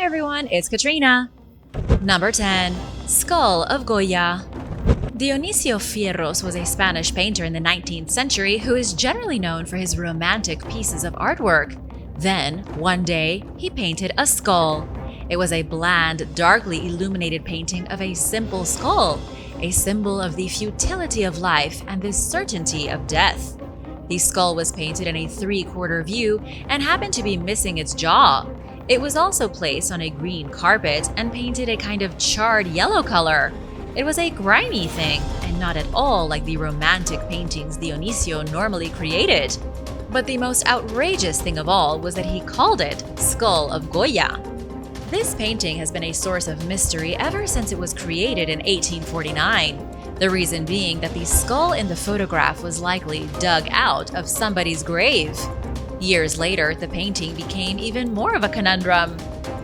Hi everyone, it's Katrina. Number 10. Skull of Goya. Dionisio Fierros was a Spanish painter in the 19th century who is generally known for his romantic pieces of artwork. Then, one day, he painted a skull. It was a bland, darkly illuminated painting of a simple skull, a symbol of the futility of life and the certainty of death. The skull was painted in a three-quarter view and happened to be missing its jaw. It was also placed on a green carpet and painted a kind of charred yellow color. It was a grimy thing, and not at all like the romantic paintings Dionisio normally created. But the most outrageous thing of all was that he called it Skull of Goya. This painting has been a source of mystery ever since it was created in 1849. The reason being that the skull in the photograph was likely dug out of somebody's grave. Years later, the painting became even more of a conundrum.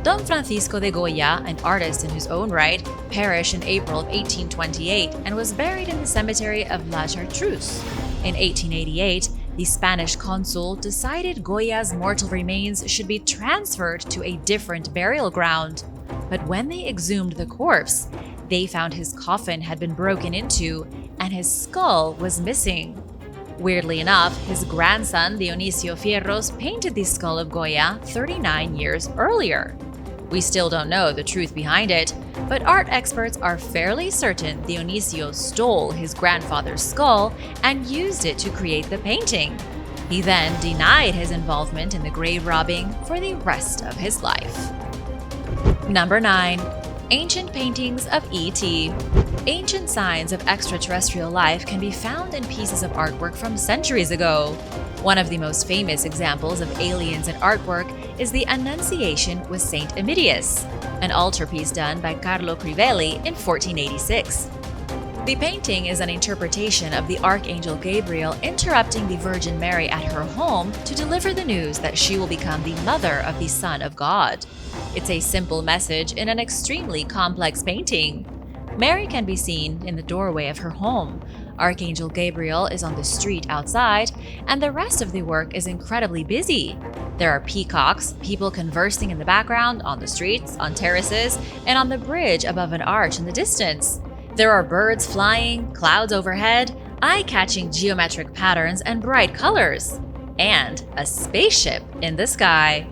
Don Francisco de Goya, an artist in his own right, perished in April of 1828 and was buried in the cemetery of La Chartreuse. In 1888, the Spanish consul decided Goya's mortal remains should be transferred to a different burial ground. But when they exhumed the corpse, they found his coffin had been broken into and his skull was missing. Weirdly enough, his grandson Dionisio Fierros painted the skull of Goya 39 years earlier. We still don't know the truth behind it, but art experts are fairly certain Dionisio stole his grandfather's skull and used it to create the painting. He then denied his involvement in the grave robbing for the rest of his life. Number 9. Ancient paintings of E.T. Ancient signs of extraterrestrial life can be found in pieces of artwork from centuries ago. One of the most famous examples of aliens in artwork is the Annunciation with Saint Emilius, an altarpiece done by Carlo Crivelli in 1486. The painting is an interpretation of the Archangel Gabriel interrupting the Virgin Mary at her home to deliver the news that she will become the mother of the Son of God. It's a simple message in an extremely complex painting. Mary can be seen in the doorway of her home. Archangel Gabriel is on the street outside, and the rest of the work is incredibly busy. There are peacocks, people conversing in the background, on the streets, on terraces, and on the bridge above an arch in the distance. There are birds flying, clouds overhead, eye-catching geometric patterns and bright colors, and a spaceship in the sky.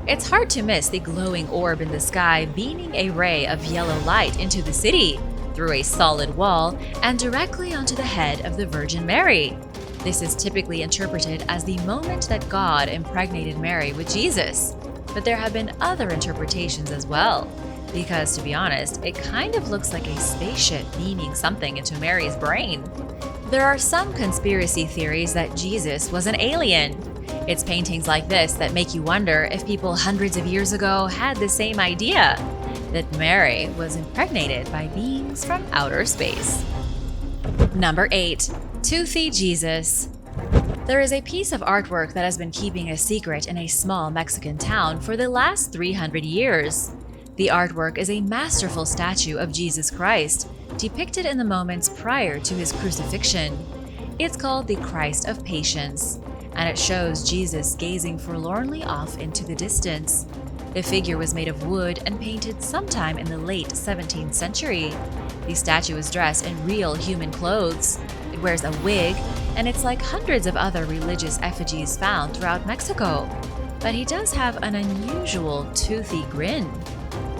It's hard to miss the glowing orb in the sky beaming a ray of yellow light into the city, through a solid wall, and directly onto the head of the Virgin Mary. This is typically interpreted as the moment that God impregnated Mary with Jesus. But there have been other interpretations as well, because to be honest, it kind of looks like a spaceship beaming something into Mary's brain. There are some conspiracy theories that Jesus was an alien. It's paintings like this that make you wonder if people hundreds of years ago had the same idea, that Mary was impregnated by beings from outer space. Number 8. Tuffy Jesus. There is a piece of artwork that has been keeping a secret in a small Mexican town for the last 300 years. The artwork is a masterful statue of Jesus Christ, depicted in the moments prior to his crucifixion. It's called the Christ of Patience, and it shows Jesus gazing forlornly off into the distance. The figure was made of wood and painted sometime in the late 17th century. The statue is dressed in real human clothes. It wears a wig, and it's like hundreds of other religious effigies found throughout Mexico. But he does have an unusual toothy grin.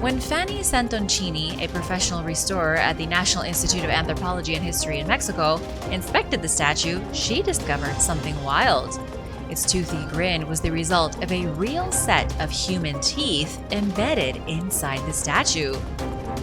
When Fanny Santoncini, a professional restorer at the National Institute of Anthropology and History in Mexico, inspected the statue, she discovered something wild. Its toothy grin was the result of a real set of human teeth embedded inside the statue.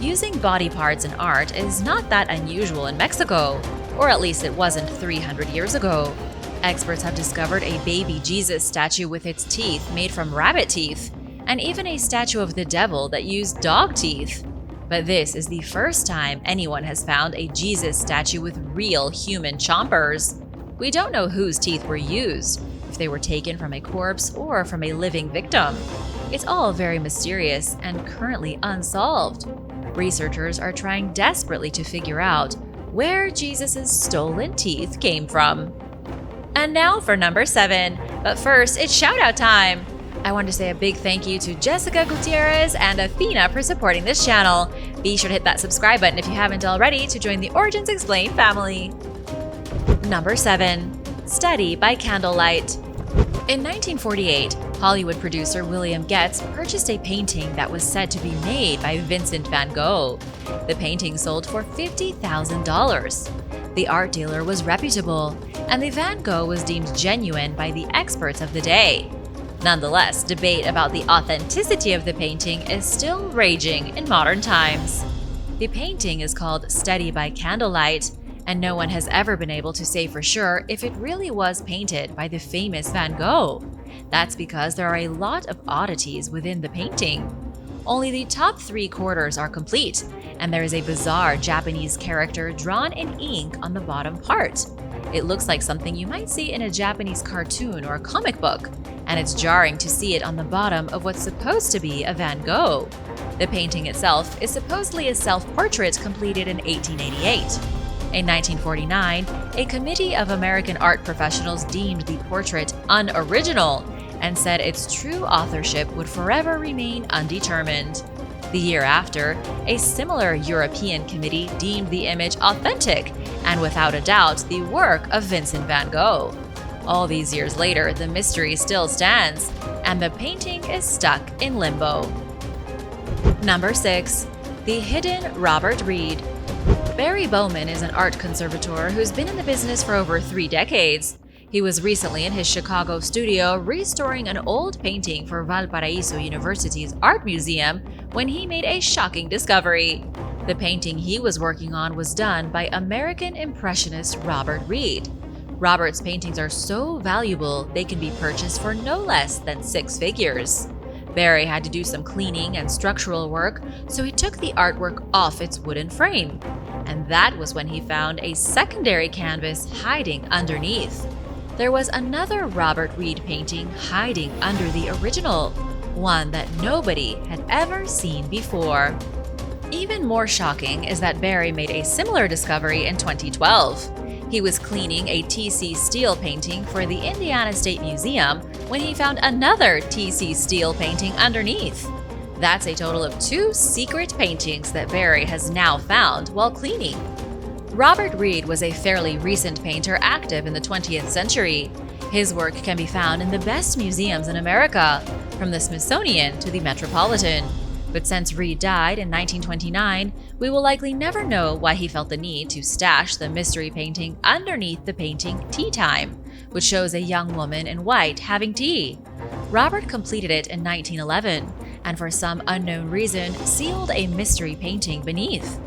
Using body parts in art is not that unusual in Mexico, or at least it wasn't 300 years ago. Experts have discovered a baby Jesus statue with its teeth made from rabbit teeth, and even a statue of the devil that used dog teeth. But this is the first time anyone has found a Jesus statue with real human chompers. We don't know whose teeth were used, if they were taken from a corpse or from a living victim. It's all very mysterious and currently unsolved. Researchers are trying desperately to figure out where Jesus' stolen teeth came from. And now for number 7. But first, it's shout-out time! I want to say a big thank you to Jessica Gutierrez and Athena for supporting this channel. Be sure to hit that subscribe button if you haven't already to join the Origins Explained family. Number 7. Study by Candlelight. In 1948, Hollywood producer William Getz purchased a painting that was said to be made by Vincent van Gogh. The painting sold for $50,000. The art dealer was reputable, and the Van Gogh was deemed genuine by the experts of the day. Nonetheless, debate about the authenticity of the painting is still raging in modern times. The painting is called Study by Candlelight, and no one has ever been able to say for sure if it really was painted by the famous Van Gogh. That's because there are a lot of oddities within the painting. Only the top 3/4 are complete, and there is a bizarre Japanese character drawn in ink on the bottom part. It looks like something you might see in a Japanese cartoon or a comic book, and it's jarring to see it on the bottom of what's supposed to be a Van Gogh. The painting itself is supposedly a self-portrait completed in 1888. In 1949, a committee of American art professionals deemed the portrait unoriginal and said its true authorship would forever remain undetermined. The year after, a similar European committee deemed the image authentic and without a doubt the work of Vincent van Gogh. All these years later, the mystery still stands, and the painting is stuck in limbo. Number 6. The Hidden Robert Reed. Barry Bowman is an art conservator who's been in the business for over 3 decades. He was recently in his Chicago studio restoring an old painting for Valparaiso University's art museum when he made a shocking discovery. The painting he was working on was done by American Impressionist Robert Reed. Robert's paintings are so valuable they can be purchased for no less than 6 figures. Barry had to do some cleaning and structural work, so he took the artwork off its wooden frame. And that was when he found a secondary canvas hiding underneath. There was another Robert Reed painting hiding under the original, one that nobody had ever seen before. Even more shocking is that Barry made a similar discovery in 2012. He was cleaning a T.C. Steele painting for the Indiana State Museum when he found another T.C. Steele painting underneath. That's a total of 2 secret paintings that Barry has now found while cleaning. Robert Reed was a fairly recent painter active in the 20th century. His work can be found in the best museums in America, from the Smithsonian to the Metropolitan. But since Reed died in 1929, we will likely never know why he felt the need to stash the mystery painting underneath the painting Tea Time, which shows a young woman in white having tea. Robert completed it in 1911, and for some unknown reason sealed a mystery painting beneath.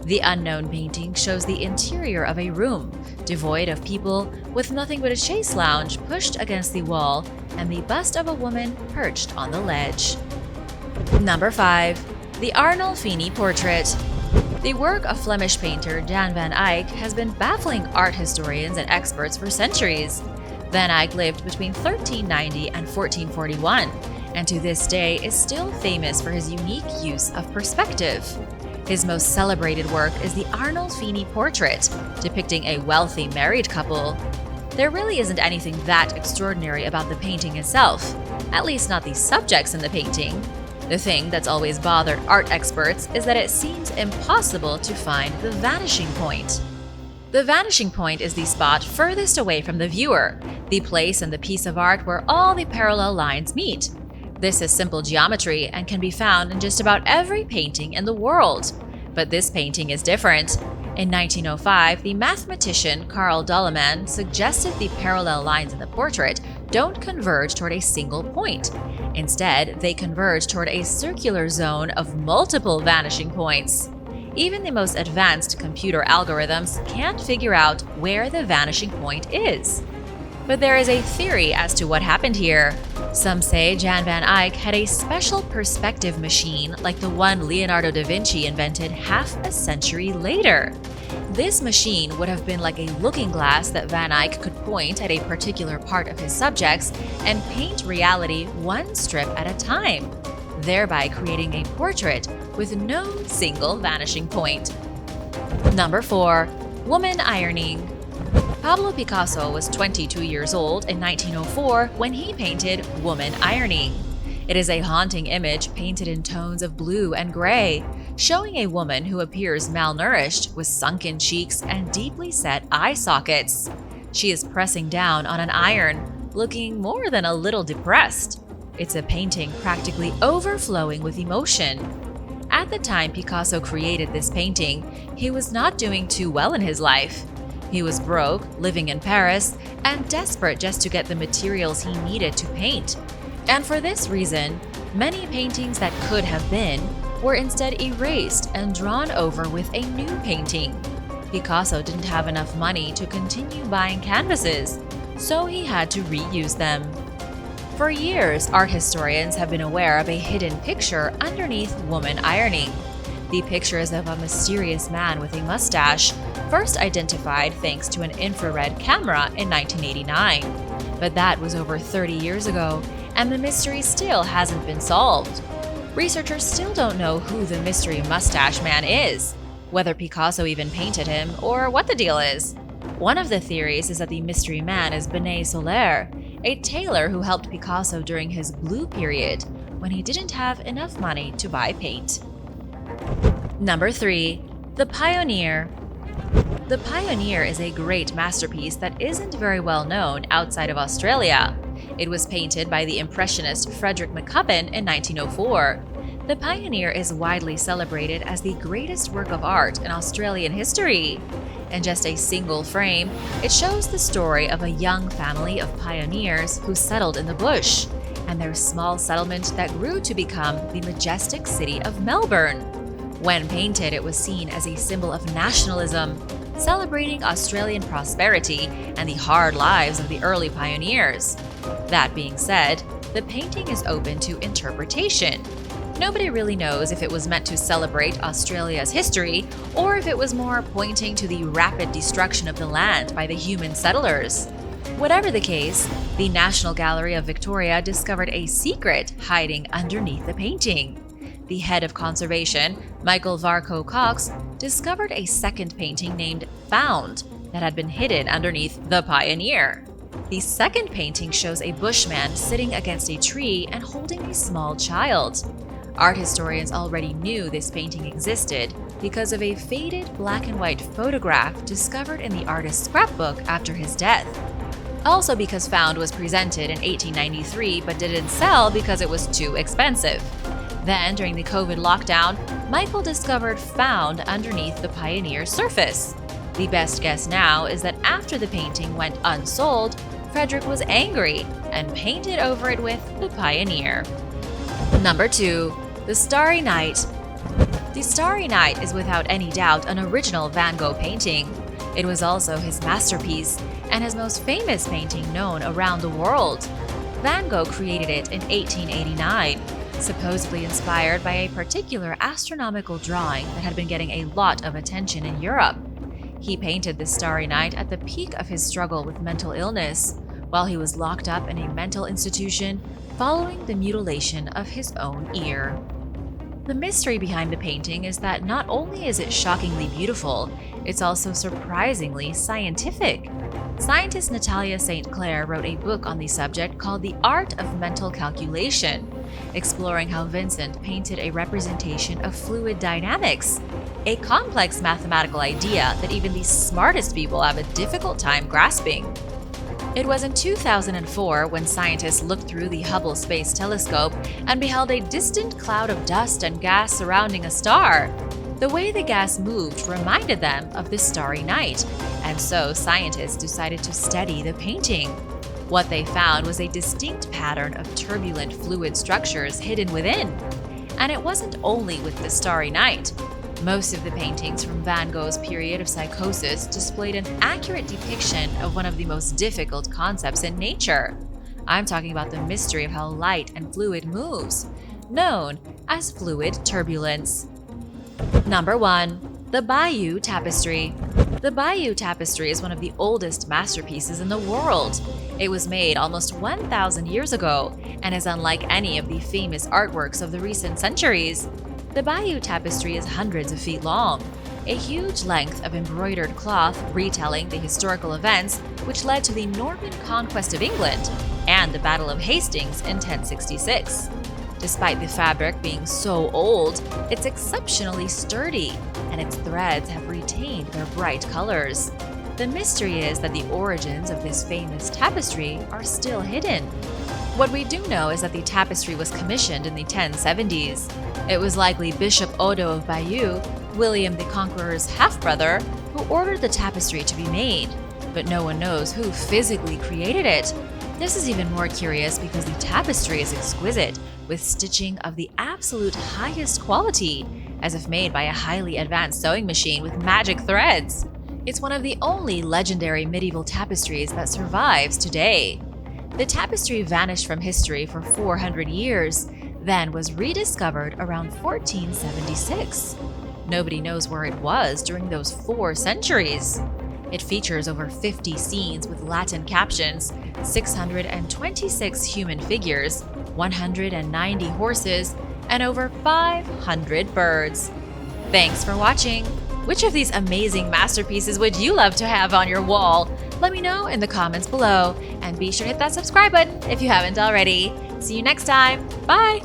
The unknown painting shows the interior of a room, devoid of people, with nothing but a chaise lounge pushed against the wall and the bust of a woman perched on the ledge. Number 5. The Arnold Feeney Portrait. The work of Flemish painter Jan van Eyck has been baffling art historians and experts for centuries. Van Eyck lived between 1390 and 1441, and to this day is still famous for his unique use of perspective. His most celebrated work is the Arnold Feeney Portrait, depicting a wealthy married couple. There really isn't anything that extraordinary about the painting itself, at least not the subjects in the painting. The thing that's always bothered art experts is that it seems impossible to find the vanishing point. The vanishing point is the spot furthest away from the viewer, the place in the piece of art where all the parallel lines meet. This is simple geometry and can be found in just about every painting in the world. But this painting is different. In 1905, the mathematician Carl Dolleman suggested the parallel lines in the portrait don't converge toward a single point. Instead, they converge toward a circular zone of multiple vanishing points. Even the most advanced computer algorithms can't figure out where the vanishing point is. But there is a theory as to what happened here. Some say Jan van Eyck had a special perspective machine like the one Leonardo da Vinci invented half a century later. This machine would have been like a looking glass that Van Eyck could point at a particular part of his subjects and paint reality one strip at a time, thereby creating a portrait with no single vanishing point. Number 4. Woman Ironing. Pablo Picasso was 22 years old in 1904 when he painted Woman Ironing. It is a haunting image painted in tones of blue and gray, showing a woman who appears malnourished with sunken cheeks and deeply set eye sockets. She is pressing down on an iron, looking more than a little depressed. It's a painting practically overflowing with emotion. At the time Picasso created this painting, he was not doing too well in his life. He was broke, living in Paris, and desperate just to get the materials he needed to paint. And for this reason, many paintings that could have been were instead erased and drawn over with a new painting. Picasso didn't have enough money to continue buying canvases, so he had to reuse them. For years, art historians have been aware of a hidden picture underneath woman ironing. The picture is of a mysterious man with a mustache, first identified thanks to an infrared camera in 1989. But that was over 30 years ago, and the mystery still hasn't been solved. Researchers still don't know who the mystery mustache man is, whether Picasso even painted him, or what the deal is. One of the theories is that the mystery man is Benet Soler, a tailor who helped Picasso during his blue period, when he didn't have enough money to buy paint. Number 3. The Pioneer. The Pioneer is a great masterpiece that isn't very well known outside of Australia. It was painted by the Impressionist Frederick McCubbin in 1904. The Pioneer is widely celebrated as the greatest work of art in Australian history. In just a single frame, it shows the story of a young family of pioneers who settled in the bush, and their small settlement that grew to become the majestic city of Melbourne. When painted, it was seen as a symbol of nationalism, celebrating Australian prosperity and the hard lives of the early pioneers. That being said, the painting is open to interpretation. Nobody really knows if it was meant to celebrate Australia's history or if it was more pointing to the rapid destruction of the land by the human settlers. Whatever the case, the National Gallery of Victoria discovered a secret hiding underneath the painting. The head of conservation, Michael Varco Cox, discovered a second painting named Found that had been hidden underneath the Pioneer. The second painting shows a bushman sitting against a tree and holding a small child. Art historians already knew this painting existed because of a faded black and white photograph discovered in the artist's scrapbook after his death. Also because Found was presented in 1893 but didn't sell because it was too expensive. Then, during the COVID lockdown, Michael discovered Found underneath the Pioneer's surface. The best guess now is that after the painting went unsold, Frederick was angry and painted over it with the Pioneer. Number 2. The Starry Night. The Starry Night is without any doubt an original Van Gogh painting. It was also his masterpiece and his most famous painting known around the world. Van Gogh created it in 1889, supposedly inspired by a particular astronomical drawing that had been getting a lot of attention in Europe. He painted the Starry Night at the peak of his struggle with mental illness, while he was locked up in a mental institution following the mutilation of his own ear. The mystery behind the painting is that not only is it shockingly beautiful, it's also surprisingly scientific. Scientist Natalia St. Clair wrote a book on the subject called The Art of Mental Calculation, exploring how Vincent painted a representation of fluid dynamics, a complex mathematical idea that even the smartest people have a difficult time grasping. It was in 2004 when scientists looked through the Hubble Space Telescope and beheld a distant cloud of dust and gas surrounding a star. The way the gas moved reminded them of the Starry Night, and so scientists decided to study the painting. What they found was a distinct pattern of turbulent fluid structures hidden within. And it wasn't only with the Starry Night. Most of the paintings from Van Gogh's period of psychosis displayed an accurate depiction of one of the most difficult concepts in nature. I'm talking about the mystery of how light and fluid moves, known as fluid turbulence. Number 1. The Bayou Tapestry. The Bayou Tapestry is one of the oldest masterpieces in the world. It was made almost 1,000 years ago and is unlike any of the famous artworks of the recent centuries. The Bayou Tapestry is hundreds of feet long, a huge length of embroidered cloth retelling the historical events which led to the Norman conquest of England and the Battle of Hastings in 1066. Despite the fabric being so old, it's exceptionally sturdy, and its threads have retained their bright colors. The mystery is that the origins of this famous tapestry are still hidden. What we do know is that the tapestry was commissioned in the 1070s. It was likely Bishop Odo of Bayeux, William the Conqueror's half-brother, who ordered the tapestry to be made, but no one knows who physically created it. This is even more curious because the tapestry is exquisite, with stitching of the absolute highest quality, as if made by a highly advanced sewing machine with magic threads. It's one of the only legendary medieval tapestries that survives today. The tapestry vanished from history for 400 years, then was rediscovered around 1476. Nobody knows where it was during those 4 centuries. It features over 50 scenes with Latin captions, 626 human figures, 190 horses, and over 500 birds. Thanks for watching! Which of these amazing masterpieces would you love to have on your wall? Let me know in the comments below, and be sure to hit that subscribe button if you haven't already. See you next time. Bye!